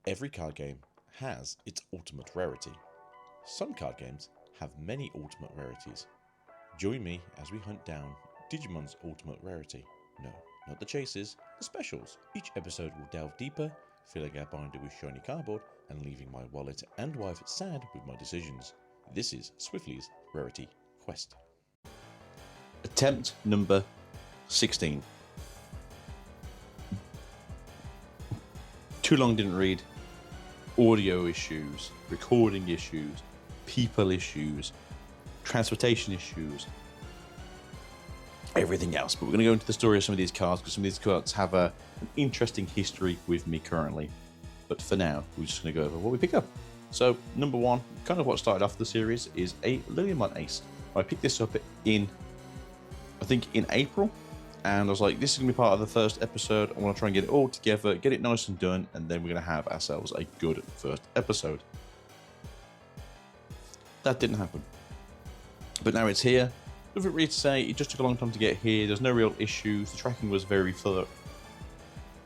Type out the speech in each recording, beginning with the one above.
Every card game has its ultimate rarity. Some card games have many ultimate rarities. Join me as we hunt down Digimon's ultimate rarity. No, not the chases, the specials. Each episode will delve deeper, filling our binder with shiny cardboard and leaving my wallet and wife sad with my decisions. This is Swiftly's Rarity Quest. Attempt number 16. Too long didn't read. Audio issues, recording issues, people issues, transportation issues, everything else. But we're going to go into the story of some of these cards because some of these cards have an interesting history with me currently. But for now, we're just going to go over what we pick up. So, number one, kind of what started off the series, is a Liliamon Ace. I picked this up in April. And I was like, this is going to be part of the first episode. I want to try and get it all together, get it nice and done, and then we're going to have ourselves a good first episode. That didn't happen. But now it's here. Nothing really to say. It just took a long time to get here. There's no real issues. The tracking was very thorough.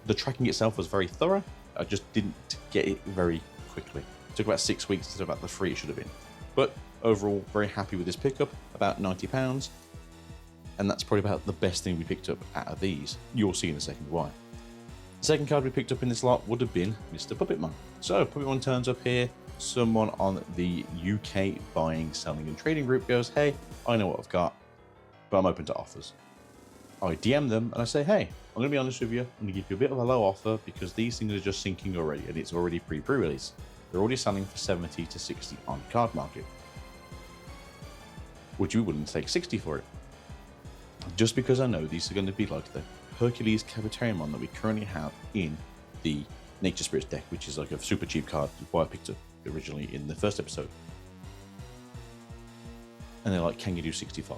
The tracking itself was very thorough. I just didn't get it very quickly. It took about 6 weeks to about the 3 it should have been. But overall, very happy with this pickup. About £90. And that's probably about the best thing we picked up out of these. You'll see in a second why. The second card we picked up in this lot would have been Mr. Puppetmon. So Puppetmon turns up here. Someone on the UK buying, selling and trading group goes, hey, I know what I've got, but I'm open to offers. I DM them and I say, hey, I'm going to be honest with you. I'm going to give you a bit of a low offer because these things are just sinking already and it's already pre-release. They're already selling for 70 to 60 on Card Market. Would you be willing to take 60 for it? Just because I know these are going to be like the Hercules Cavitariumon that we currently have in the Nature Spirits deck, which is like a super cheap card, why I picked it originally in the first episode. And they're like, can you do 65?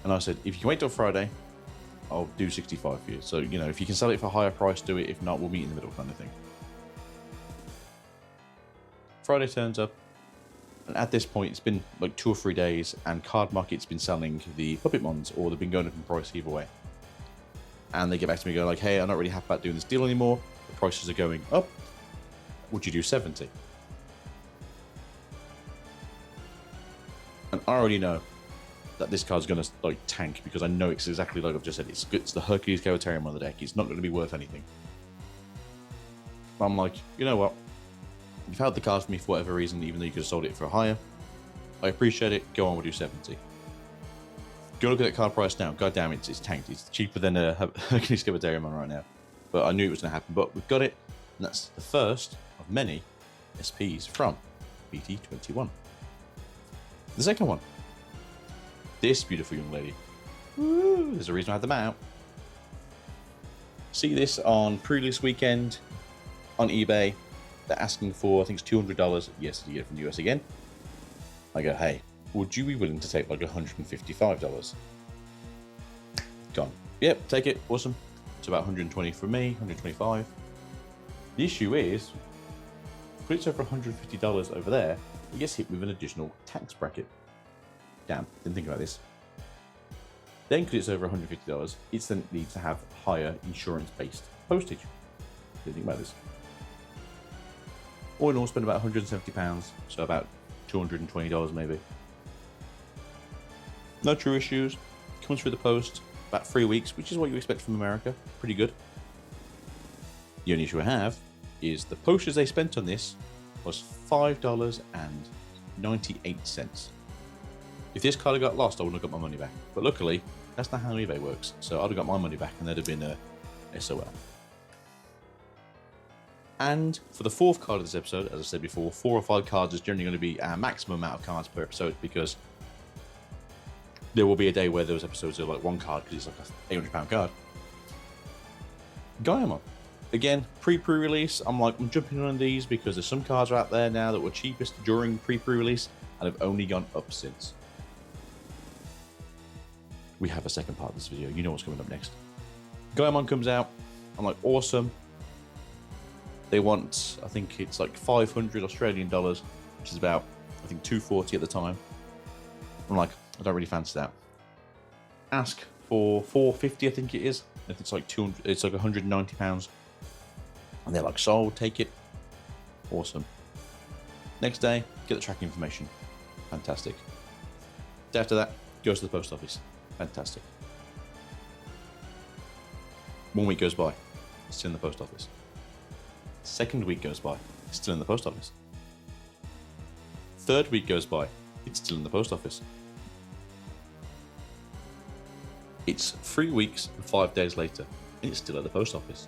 And I said, if you can wait till Friday, I'll do 65 for you. So, you know, if you can sell it for a higher price, do it. If not, we'll meet in the middle kind of thing. Friday turns up. And at this point, it's been like 2 or 3 days, and Card Market's been selling the Puppetmons, or they've been going up in price either way. And they get back to me going like, hey, I'm not really happy about doing this deal anymore. The prices are going up. Would you do 70? And I already know that this card's going to like tank because I know it's exactly like I've just said. It's the Hercules Cavitarium on the deck. It's not going to be worth anything. But I'm like, you know what? You've held the card for me for whatever reason, even though you could have sold it for higher. I appreciate it. Go on, we'll do 70. Go look at that card price now. God damn it, it's tanked. It's cheaper than a Hercules Cavitarium right now. But I knew it was going to happen. But we've got it. And that's the first of many SPs from BT21. The second one. This beautiful young lady. Woo, there's a reason I had them out. See this on pre-release weekend on eBay. They're asking for, I think it's $200. Yes, you get it from the US again. I go, hey, would you be willing to take like $155? Gone. Yep, take it. Awesome. It's about 120 for me, 125. The issue is, put it over $150 over there, it gets hit with an additional tax bracket. Damn, didn't think about this. Then, because it's over $150, it then needs to have higher insurance-based postage. Didn't think about this. All in all, spend about £170, so about $220 maybe. No true issues. Comes through the post, about 3 weeks, which is what you expect from America. Pretty good. The only issue I have is the postage they spent on this was $5.98. If this card had got lost, I wouldn't have got my money back. But luckily, that's not how eBay works. So I'd have got my money back and there'd have been a SOL. And for the fourth card of this episode, as I said before, 4 or 5 cards is generally going to be our maximum amount of cards per episode because there will be a day where those episodes are like 1 card because it's like a £800 card. Gaia. Again, pre-release, I'm jumping on these because there's some cards out there now that were cheapest during pre-release and have only gone up since. We have a second part of this video. You know what's coming up next. Gaia comes out. I'm like, awesome. They want, I think it's like 500 Australian dollars, which is about, I think, 240 at the time. I'm like, I don't really fancy that. Ask for 450, I think it is. I think it's like 200, it's like £190. And they're like, sold, take it. Awesome. Next day, get the tracking information. Fantastic. Day after that, goes to the post office. Fantastic. 1 week goes by, still in the post office. Second week goes by, still in the post office. Third week goes by, it's still in the post office. It's 3 weeks and 5 days later, and it's still at the post office.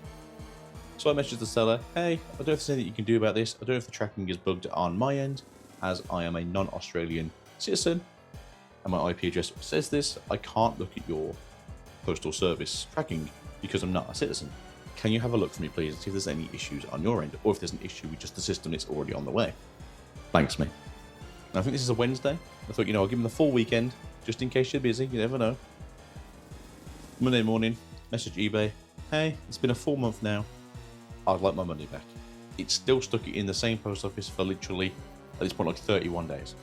So I messaged the seller, hey, I don't know if there's anything you can do about this. I don't know if the tracking is bugged on my end, as I am a non-Australian citizen, and my IP address says this. I can't look at your postal service tracking because I'm not a citizen. Can you have a look for me, please, and see if there's any issues on your end, or if there's an issue with just the system that's already on the way? Thanks, me. And I think this is a Wednesday. I thought, I'll give him the full weekend, just in case you're busy. You never know. Monday morning, message eBay. Hey, it's been a full month now. I'd like my money back. It's still stuck in the same post office for literally, at this point, like 31 days.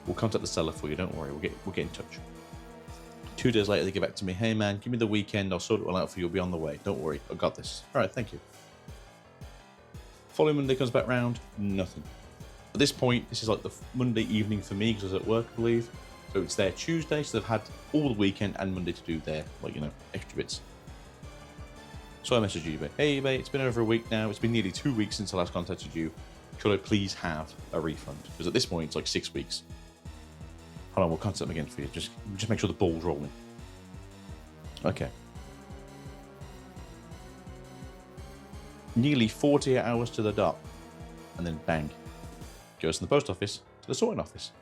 We'll contact the seller for you, don't worry, we'll get in touch. 2 days later, they get back to me, hey man, give me the weekend, I'll sort it all out for you, I'll be on the way. Don't worry, I got this. All right, thank you. Following Monday comes back round, nothing. At this point, this is like the Monday evening for me, because I was at work, I believe. So it's their Tuesday, so they've had all the weekend and Monday to do their, extra bits. So I messaged eBay. Hey eBay, it's been over a week now. It's been nearly 2 weeks since I last contacted you. Could I please have a refund? Because at this point, it's like 6 weeks. Hold on, we'll contact them again for you. Just make sure the ball's rolling. Okay. Nearly 48 hours to the dot. And then bang. Goes from the post office to the sorting office.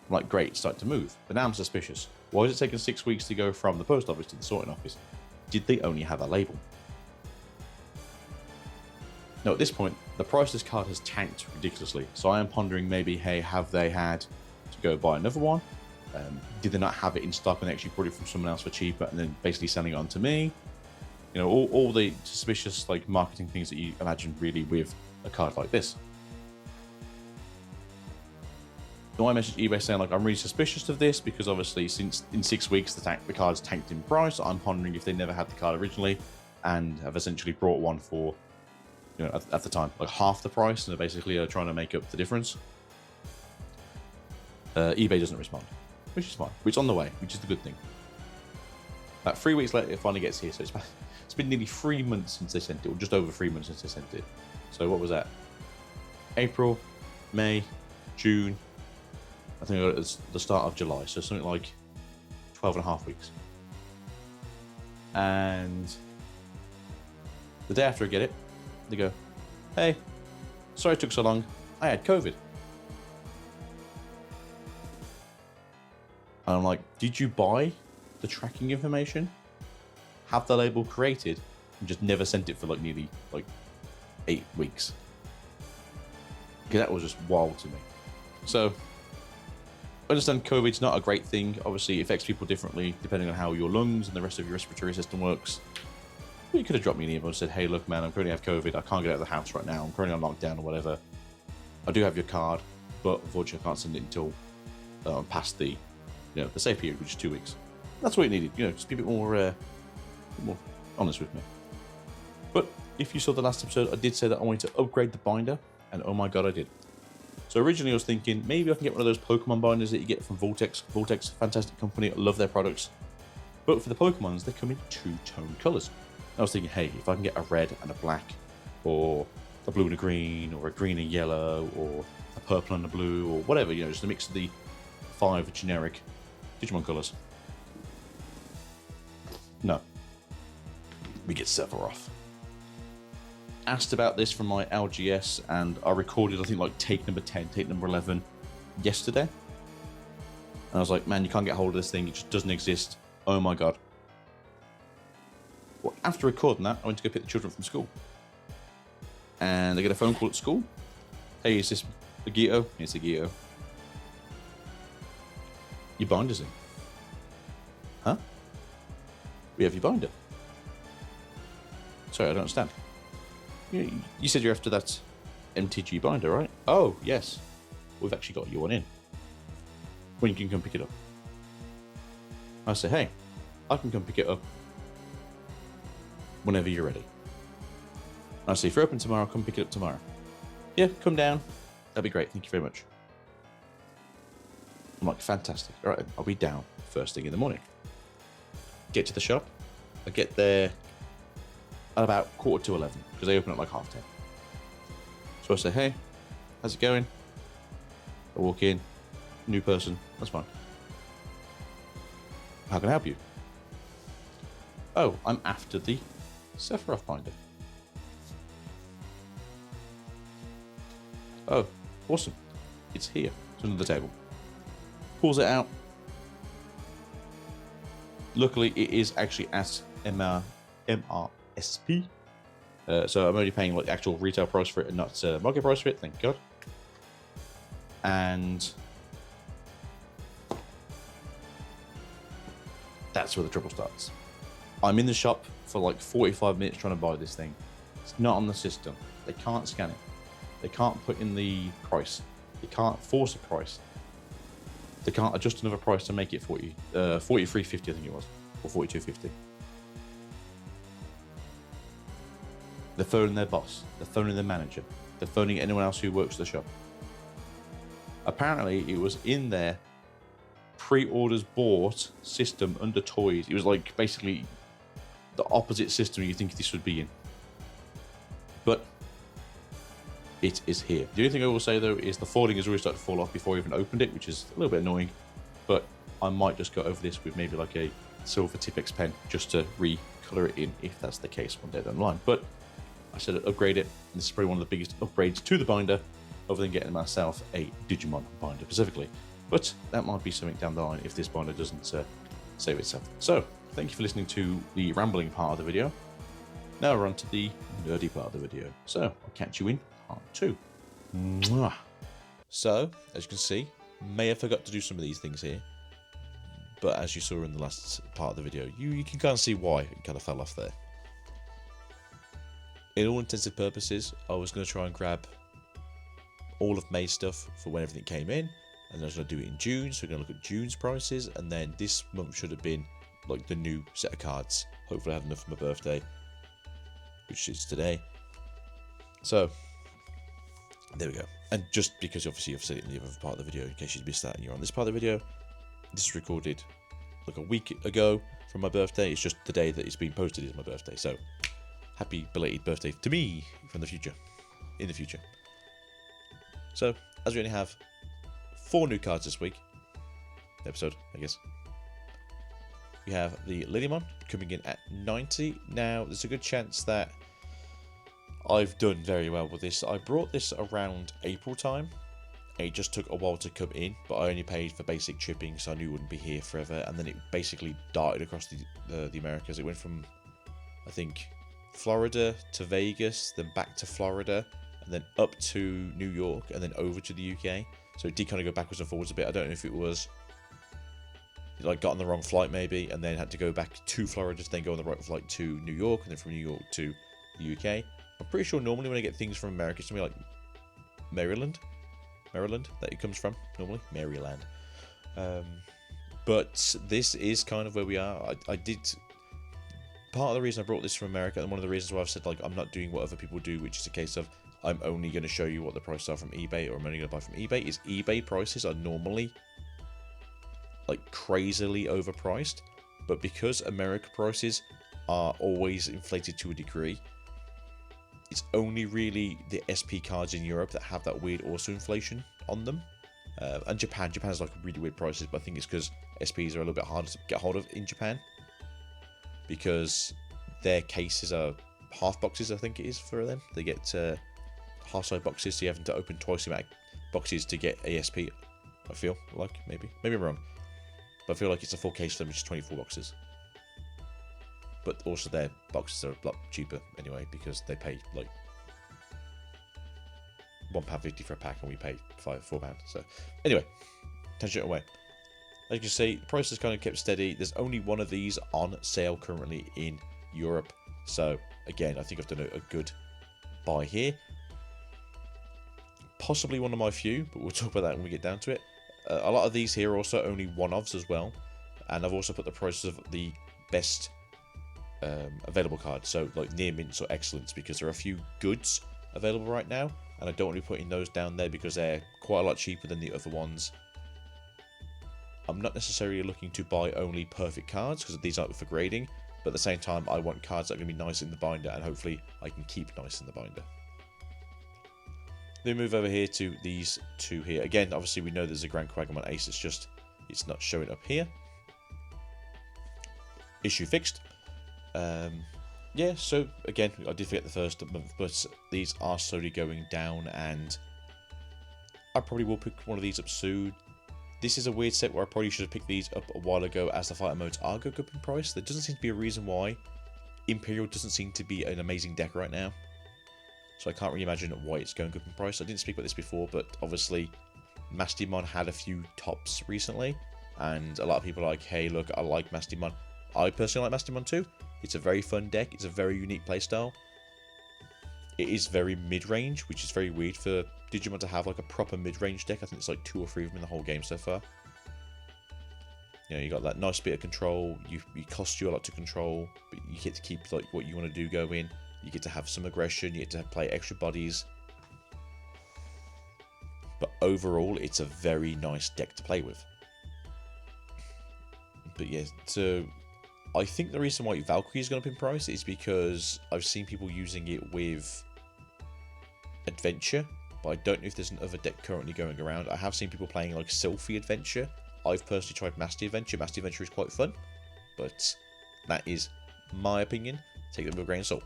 I'm like, great, it's starting to move. But now I'm suspicious. Why is it taking 6 weeks to go from the post office to the sorting office? Did they only have a label? Now, at this point, the price of this card has tanked ridiculously. So I am pondering maybe, hey, have they had to go buy another one? Did they not have it in stock and actually bought it from someone else for cheaper and then basically selling it on to me? All the suspicious marketing things that you imagine really with a card like this. So I messaged eBay saying I'm really suspicious of this because obviously since in 6 weeks the card's tanked in price. I'm pondering if they never had the card originally and have essentially brought one for at the time half the price, and they're basically trying to make up the difference. eBay doesn't respond, which is fine. It's on the way, which is the good thing. About 3 weeks later, it finally gets here. So it's been nearly 3 months since they sent it, or just over 3 months since they sent it. So what was that? April, May, June. I think it was the start of July. So something like 12 and a half weeks. And the day after I get it, they go, hey, sorry it took so long. I had COVID. And I'm like, did you buy the tracking information, have the label created, and just never sent it for nearly 8 weeks? Because that was just wild to me. So I understand COVID's not a great thing. Obviously, it affects people differently depending on how your lungs and the rest of your respiratory system works. But you could have dropped me an email and said, hey, look, man, I'm currently have COVID. I can't get out of the house right now. I'm currently on lockdown or whatever. I do have your card, but unfortunately, I can't send it until past the safe period, which is 2 weeks. That's what it needed. Just be a bit more honest with me. But if you saw the last episode, I did say that I wanted to upgrade the binder, and oh my god, I did. So originally I was thinking maybe I can get one of those Pokemon binders that you get from Vortex. Vortex, fantastic company, I love their products. But for the Pokemons, they come in two-tone colours. I was thinking, hey, if I can get a red and a black, or a blue and a green, or a green and yellow, or a purple and a blue, or whatever, just a mix of the 5 generic Digimon colours. No. We get Sephiroth. Asked about this from my LGS, and I recorded, I think, take number 10, take number 11 yesterday. And I was like, man, you can't get hold of this thing. It just doesn't exist. Oh my god. Well, after recording that, I went to go pick the children from school. And I get a phone call at school. Hey, is this Agito? It's Agito. Your binder's in. Huh? We have your binder. Sorry, I don't understand. You said you're after that MTG binder, right? Oh, yes. We've actually got you one in. When you can come pick it up. I say, hey, I can come pick it up whenever you're ready. I say, if you're open tomorrow, come pick it up tomorrow. Yeah, come down. That'd be great. Thank you very much. I'm like, fantastic. All right, I'll be down first thing in the morning. Get to the shop. I get there at about 11:15 because they open at like 10:30. So I say, hey, how's it going? I walk in, new person, that's fine. How can I help you? Oh, I'm after the Sephiroth binder. Oh, awesome. It's here. It's under the table. Pulls it out. Luckily, it is actually at MRSP. So I'm only paying like actual retail price for it and not market price for it, thank God. And that's where the trouble starts. I'm in the shop for like 45 minutes trying to buy this thing. It's not on the system. They can't scan it. They can't put in the price. They can't force a price. They can't adjust another price to make it 43.50 I think it was, or 42.50. They're phoning their boss. They're phoning their manager. They're phoning anyone else who works the shop. Apparently, it was in their pre-orders bought system under toys. It was like basically the opposite system you think this would be in. But it is here. The only thing I will say though is the folding has already started to fall off before I even opened it, which is a little bit annoying. But I might just go over this with maybe like a silver Tipex pen just to recolor it in if that's the case one day down the line. But I said I'd upgrade it. And this is probably one of the biggest upgrades to the binder, other than getting myself a Digimon binder specifically. But that might be something down the line if this binder doesn't save itself. So, thank you for listening to the rambling part of the video. Now we're on to the nerdy part of the video. So, I'll catch you in part 2. Mwah. So, as you can see, may have forgot to do some of these things here. But as you saw in the last part of the video, you can kind of see why it kind of fell off there. In all intents and purposes, I was going to try and grab all of May's stuff for when everything came in, and I was going to do it in June, so we're going to look at June's prices, and then this month should have been like the new set of cards. Hopefully I have enough for my birthday, which is today. So there we go. And just because obviously I've said it in the other part of the video, in case you missed that and you're on this part of the video, this is recorded like a week ago from my birthday. It's just the day that it's been posted is my birthday, so happy belated birthday to me from the future, in the future. So, as we only have 4 new cards this week, episode, I guess, we have the Lilymon coming in at 90. Now, there's a good chance that I've done very well with this. I brought this around April time. It just took a while to come in, but I only paid for basic shipping, so I knew it wouldn't be here forever. And then it basically darted across the Americas. It went from, I think, Florida to Vegas, then back to Florida, and then up to New York, and then over to the UK. So it did kind of go backwards and forwards a bit. I don't know if it was like got on the wrong flight maybe, and then had to go back to Florida to then go on the right flight to New York, and then from New York to the UK. I'm pretty sure normally when I get things from America, it's something like Maryland that it comes from normally, Maryland. But this is kind of where we are. I did. Part of the reason I brought this from America, and one of the reasons why I've said like I'm not doing what other people do, which is a case of I'm only going to show you what the prices are from eBay, or I'm only going to buy from eBay, is eBay prices are normally like crazily overpriced, but because America prices are always inflated to a degree, it's only really the SP cards in Europe that have that weird also inflation on them. And Japan has like really weird prices, but I think it's because SPs are a little bit harder to get hold of in Japan, because their cases are half boxes, I think it is for them. They get half-size boxes, so you have to open twice the amount of boxes to get ASP, I feel like. Maybe I'm wrong. But I feel like it's a full case for them, which is 24 boxes. But also their boxes are a lot cheaper anyway, because they pay like £1.50 for a pack, and we pay £4. So anyway, tangent away. As you can see, the price has kind of kept steady. There's only one of these on sale currently in Europe. So again, I think I've done a good buy here. Possibly one of my few, but we'll talk about that when we get down to it. A lot of these here are also only one-offs as well. And I've also put the prices of the best available cards, so like near mints or excellence, because there are a few goods available right now, and I don't want to be putting those down there because they're quite a lot cheaper than the other ones. I'm not necessarily looking to buy only perfect cards because these aren't for grading, but at the same time I want cards that are going to be nice in the binder and hopefully I can keep nice in the binder. Then we move over here to these two here. Again, obviously we know there's a Grand Quagamon Ace, it's not showing up here. Issue fixed. Yeah, so again, I did forget the first month, but these are slowly going down, and I probably will pick one of these up soon. This is a weird set where I probably should have picked these up a while ago, as the fighter modes are going up in price. There doesn't seem to be a reason why. Imperial doesn't seem to be an amazing deck right now, so I can't really imagine why it's going up in price. I didn't speak about this before, but obviously Mastimon had a few tops recently, and a lot of people are like, hey, look, I like Mastimon. I personally like Mastimon too. It's a very fun deck. It's a very unique playstyle. It is very mid-range, which is very weird for Digimon to have like a proper mid-range deck. I think it's like 2 or 3 of them in the whole game so far. You know, you got that nice bit of control. It costs you a lot to control, but you get to keep like what you want to do going. You get to have some aggression. You get to play extra bodies. But overall, it's a very nice deck to play with. But yeah, so I think the reason why Valkyrie is going up in price is because I've seen people using it with Adventure, but I don't know if there's another deck currently going around. I have seen people playing like Selfie Adventure. I've personally tried Master Adventure. Master Adventure is quite fun, but that is my opinion. Take it with a grain of salt.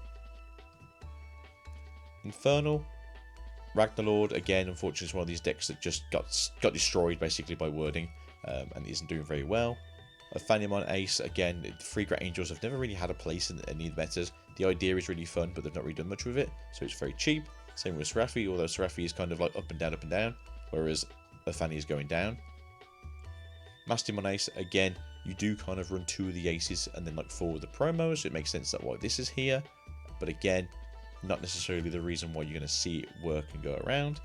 Infernal, Ragnarlord, again, unfortunately, is one of these decks that just got destroyed basically by wording, and isn't doing very well. A Fanimon Ace, again, the 3 Great Angels have never really had a place in any of the metas. The idea is really fun, but they've not really done much with it, so it's very cheap. Same with Seraphi, although Seraphi is kind of like up and down, whereas a Fanny is going down. Mastimon Ace, again, you do kind of run 2 of the aces and then like 4 of the promos, so it makes sense that why this is here, but again, not necessarily the reason why you're going to see it work and go around.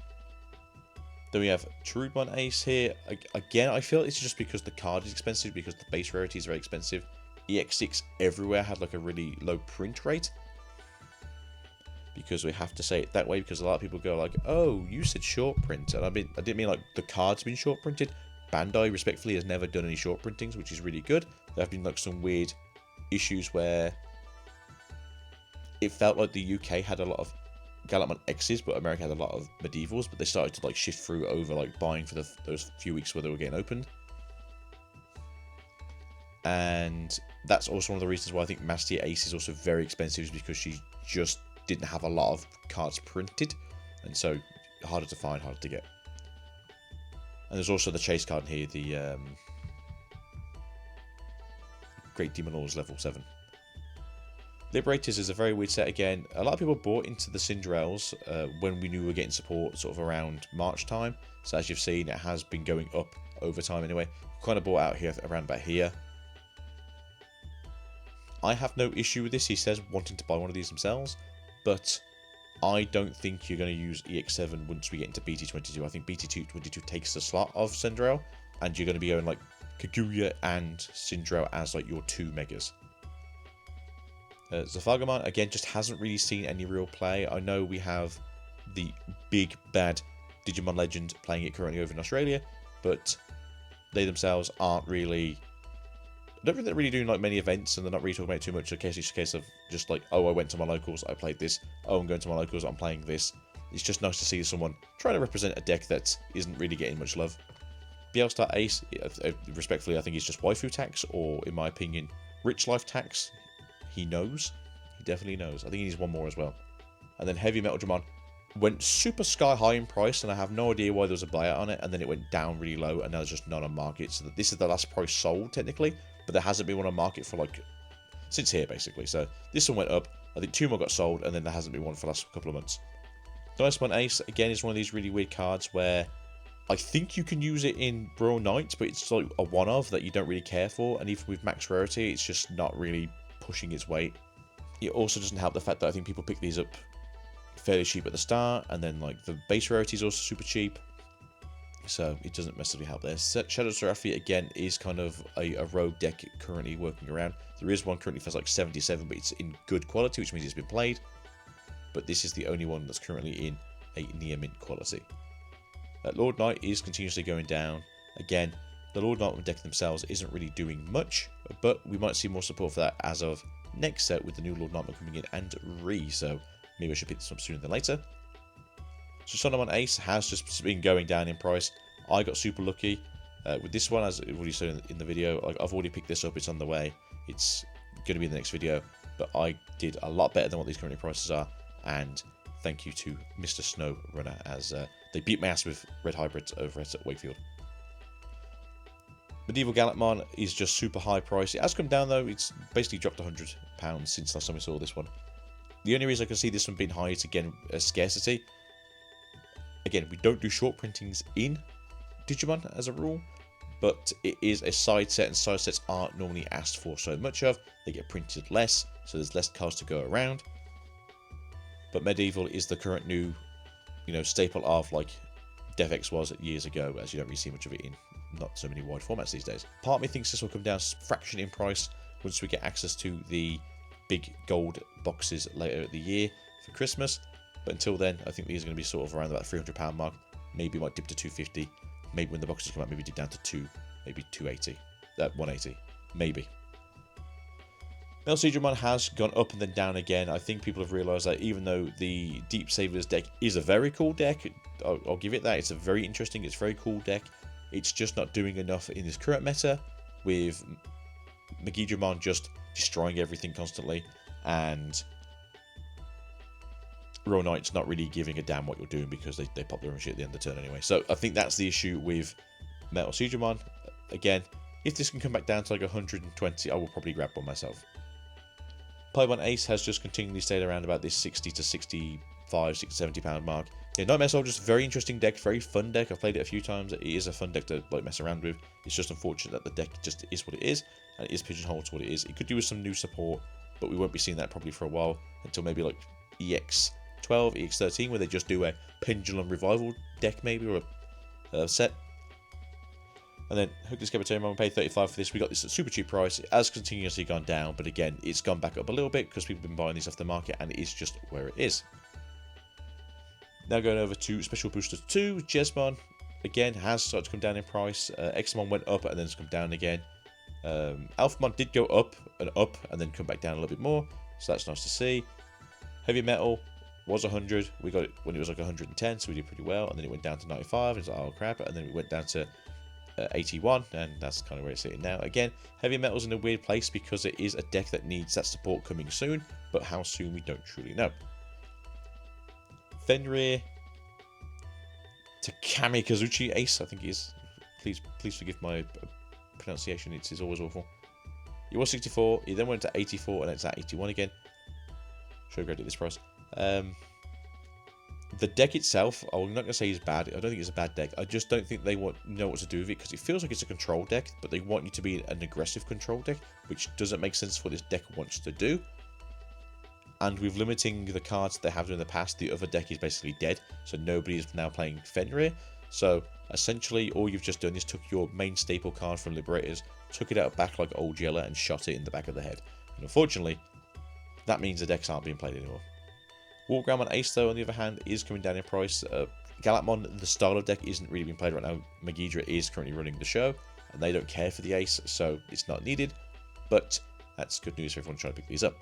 Then we have Cherubimon Ace here. Again, I feel it's just because the card is expensive, because the base rarity is very expensive. EX6 everywhere had like a really low print rate, because we have to say it that way, because a lot of people go like, oh, you said short print, and I didn't mean like the card's been short printed. Bandai respectfully has never done any short printings, which is really good. There have been like some weird issues where it felt like the UK had a lot of Gallantmon X's, but America had a lot of Medievals, but they started to like shift through over like buying for those few weeks where they were getting opened. And that's also one of the reasons why I think Master Ace is also very expensive, is because she just didn't have a lot of cards printed, and so harder to find, harder to get. And there's also the chase card here, the Great Demon Lords level 7. Liberators is a very weird set again. A lot of people bought into the Cinderellas when we knew we were getting support sort of around March time. So as you've seen, it has been going up over time anyway. Kind of bought out here around about here. I have no issue with this, he says, wanting to buy one of these themselves. But I don't think you're going to use EX7 once we get into BT22. I think BT22 takes the slot of Cinderella, and you're going to be going like Kaguya and Cinderella as like your 2 megas. Zafagamon, again, just hasn't really seen any real play. I know we have the big bad Digimon Legend playing it currently over in Australia, but they themselves aren't really... I don't think they're really doing like many events, and they're not really talking about it too much. It's just a case of just like, oh, I went to my locals, I played this. Oh, I'm going to my locals, I'm playing this. It's just nice to see someone trying to represent a deck that isn't really getting much love. Bielstar Ace, respectfully, I think he's just waifu tax, or in my opinion, rich life tax. He knows. He definitely knows. I think he needs one more as well. And then Heavy Metal Dramon went super sky high in price, and I have no idea why there was a buyout on it, and then it went down really low, and now there's just none on market. So this is the last price sold, technically, but there hasn't been one on market for like since here, basically. So this one went up. I think 2 more got sold, and then there hasn't been one for the last couple of months. Dicemon Ace, again, is one of these really weird cards where I think you can use it in Brawl Knights, but it's like a one-of that you don't really care for, and even with max rarity, it's just not really pushing its weight. It also doesn't help the fact that I think people pick these up fairly cheap at the start, and then like the base rarity is also super cheap, so it doesn't massively help there. Shadow Seraphi again is kind of a rogue deck currently working around. There is one currently for like 77, but it's in good quality, which means it's been played. But this is the only one that's currently in a near mint quality. Lord Knight is continuously going down. Again, the Lord Knight deck themselves isn't really doing much, but we might see more support for that as of next set with the new Lord Knight coming in and so maybe I should pick this up sooner than later. So Solomon Ace has just been going down in price. I got super lucky with this one, as I've already shown in the video. I've already picked this up, it's on the way. It's going to be in the next video, but I did a lot better than what these current prices are, and thank you to Mr. Snow Runner, as they beat my ass with red hybrids over at Wakefield. Medieval Gallantmon is just super high price. It has come down though, it's basically dropped £100 since last time we saw this one. The only reason I can see this one being high is again a scarcity. Again, we don't do short printings in Digimon as a rule, but it is a side set, and side sets aren't normally asked for so much of. They get printed less, so there's less cards to go around. But Medieval is the current new, staple of like DefX was years ago, as you don't really see much of it in not so many wide formats these days. Part of me thinks this will come down a fraction in price once we get access to the big gold boxes later in the year for Christmas. But until then, I think these are going to be sort of around about the £300 mark. Maybe it might dip to 250. Maybe when the boxes come out, maybe dip down to 2, maybe 280. 180. Maybe. Metal Seedramon has gone up and then down again. I think people have realised that even though the Deep Savers deck is a very cool deck, I'll give it that. It's a very interesting, it's a very cool deck. It's just not doing enough in this current meta, with Megidramon just destroying everything constantly, and Royal Knight's not really giving a damn what you're doing because they pop their own shit at the end of the turn anyway. So I think that's the issue with Metal Seedramon. Again, if this can come back down to like 120, I will probably grab one myself. Paimon Ace has just continually stayed around about this 60 to 65, 60, £70 mark. Yeah, Nightmare Soldier's very interesting deck, very fun deck. I've played it a few times. It is a fun deck to like mess around with. It's just unfortunate that the deck just is what it is, and it is pigeonholed to what it is. It could do with some new support, but we won't be seeing that probably for a while, until maybe like EX12, EX13, where they just do a Pendulum Revival deck maybe, or a set. And then Hookless Capitation, we paid 35 for this. We got this at super cheap price. It has continuously gone down, but again, it's gone back up a little bit because people have been buying these off the market, and it is just where it is. Now going over to Special Booster 2, Jesmon, again, has started to come down in price. Xmon went up and then it's come down again. Alphamon did go up and then come back down a little bit more, so that's nice to see. Heavy Metal was 100. We got it when it was like 110, so we did pretty well, and then it went down to 95, and it's like, oh crap, and then it went down to 81, and that's kind of where it's sitting now. Again, Heavy Metal's in a weird place because it is a deck that needs that support coming soon, but how soon we don't truly know. Fenrir Takami Kazuchi Ace, I think he is. Please forgive my pronunciation, it's always awful. He was 64, he then went to 84, and it's at 81 again. Should have grabbed it at this price. The deck itself, I'm not going to say it's bad. I don't think it's a bad deck. I just don't think they know what to do with it, because it feels like it's a control deck, but they want you to be an aggressive control deck, which doesn't make sense for what this deck wants to do. And with limiting the cards they have done in the past, the other deck is basically dead, so nobody is now playing Fenrir. So essentially, all you've just done is took your main staple card from Liberators, took it out back like Old Yeller, and shot it in the back of the head. And unfortunately, that means the decks aren't being played anymore. Warground Ace, though, on the other hand, is coming down in price. Gallantmon, the style of deck, isn't really being played right now. Megidra is currently running the show, and they don't care for the Ace, so it's not needed. But that's good news for everyone trying to pick these up.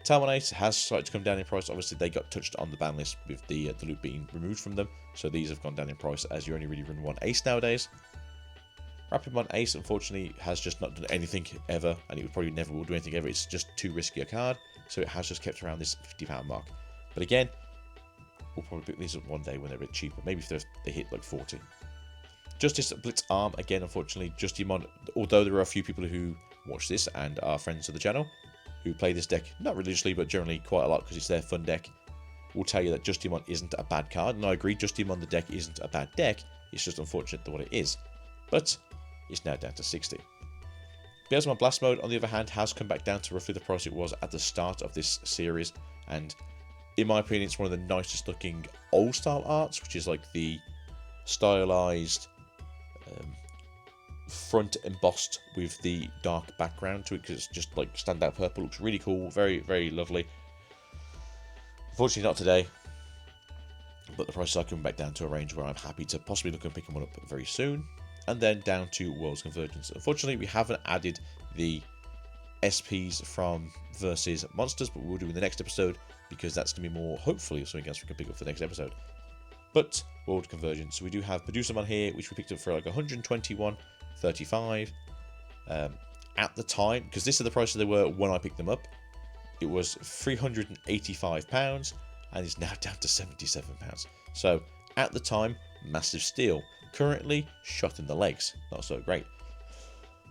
Talmon Ace has started to come down in price. Obviously, they got touched on the ban list with the loot being removed from them, so these have gone down in price as you only really run one Ace nowadays. Rapidmon Ace, unfortunately, has just not done anything ever, and it probably never will do anything ever. It's just too risky a card, so it has just kept around this £50 mark. But again, we'll probably pick these up one day when they're a bit cheaper, maybe if they hit like 40. Justice Blitz Arm, again, unfortunately, Justimon, although there are a few people who watch this and are friends of the channel, who play this deck, not religiously, but generally quite a lot because it's their fun deck, will tell you that Justimon isn't a bad card. And I agree, Justimon the deck isn't a bad deck, it's just unfortunate that what it is. But it's now down to 60. Beelzemon Blast Mode, on the other hand, has come back down to roughly the price it was at the start of this series, and in my opinion, it's one of the nicest looking old style arts, which is like the stylized front embossed with the dark background to it, because it's just like standout purple. Looks really cool, very, very lovely. Unfortunately, not today. but the prices are coming back down to a range where I'm happy to possibly look at picking one up very soon. And then down to Worlds Convergence. Unfortunately, we haven't added the SPs from Versus Monsters, but we'll do in the next episode, because that's going to be more, hopefully, something else we can pick up for the next episode. But World Convergence, we do have Medusa on here, which we picked up for like 121.35. At the time, because this is the prices they were when I picked them up, it was £385, and is now down to £77. So at the time, massive steal. Currently, shot in the legs, not so great.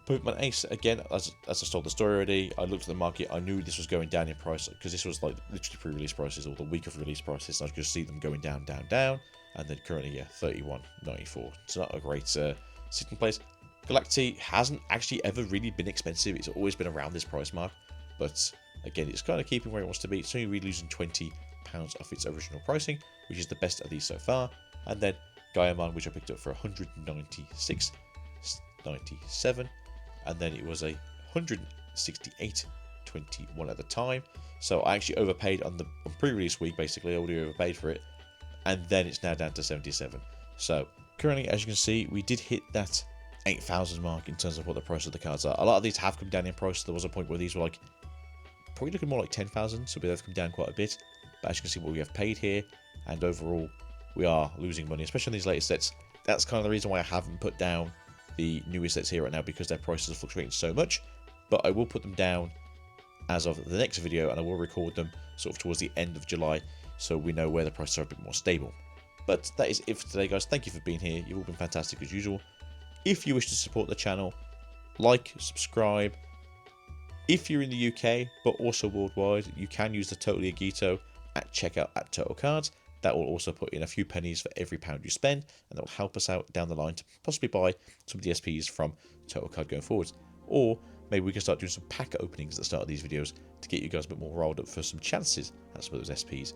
Pokemon Ace, again, as I told the story already, I looked at the market, I knew this was going down in price, because this was like literally pre-release prices, or the week of release prices, and I could see them going down, down, down, and then currently, yeah, £31.94. It's not a great sitting place. Galacti hasn't actually ever really been expensive, it's always been around this price mark, but again, it's kind of keeping where it wants to be. It's only really losing £20 off its original pricing, which is the best of these so far. And then Gaia, which I picked up for 196.97, and then it was a 168.21 at the time. So I actually overpaid on pre-release week. Basically, I already overpaid for it, and then it's now down to 77. So currently, as you can see, we did hit that 8,000 mark in terms of what the price of the cards are. A lot of these have come down in price. There was a point where these were like probably looking more like 10,000, so they've come down quite a bit. But as you can see, what we have paid here, and overall, we are losing money, especially on these latest sets. That's kind of the reason why I haven't put down the newest sets here right now, because their prices are fluctuating so much. But I will put them down as of the next video, and I will record them sort of towards the end of July, so we know where the prices are a bit more stable. But that is it for today, guys. Thank you for being here. You've all been fantastic as usual. If you wish to support the channel, like, subscribe. If you're in the UK, but also worldwide, you can use the Totally Agito at checkout at Total Cards. That will also put in a few pennies for every pound you spend, and that will help us out down the line to possibly buy some of the SPs from Total Card going forwards. Or maybe we can start doing some pack openings at the start of these videos to get you guys a bit more rolled up for some chances at some of those SPs.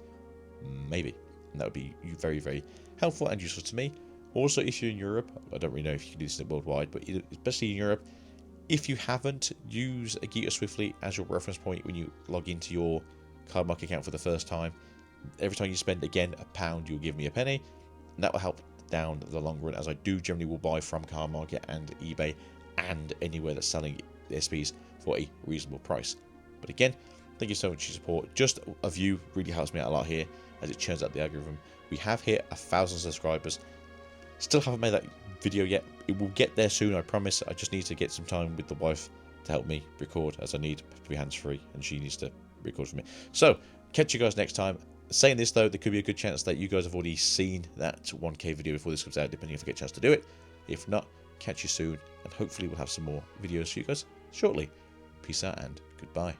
Maybe. And that would be very, very helpful and useful to me. Also, if you're in Europe, I don't really know if you can do this worldwide, but especially in Europe, if you haven't, use Agito Swiftly as your reference point when you log into your card market account for the first time. Every time you spend, again, £1, you'll give me a penny, and that will help down the long run, as I do generally will buy from Card Market and eBay and anywhere that's selling SPs for a reasonable price. But again, thank you so much for your support. Just a view really helps me out a lot here, as it churns out the algorithm. We have hit 1,000 subscribers. Still haven't made that video yet. It will get there soon, I promise. I just need to get some time with the wife to help me record, as I need to be hands-free, and she needs to record for me. So, catch you guys next time. Saying this, though, there could be a good chance that you guys have already seen that 1K video before this comes out, depending if I get a chance to do it. If not, catch you soon, and hopefully we'll have some more videos for you guys shortly. Peace out and goodbye.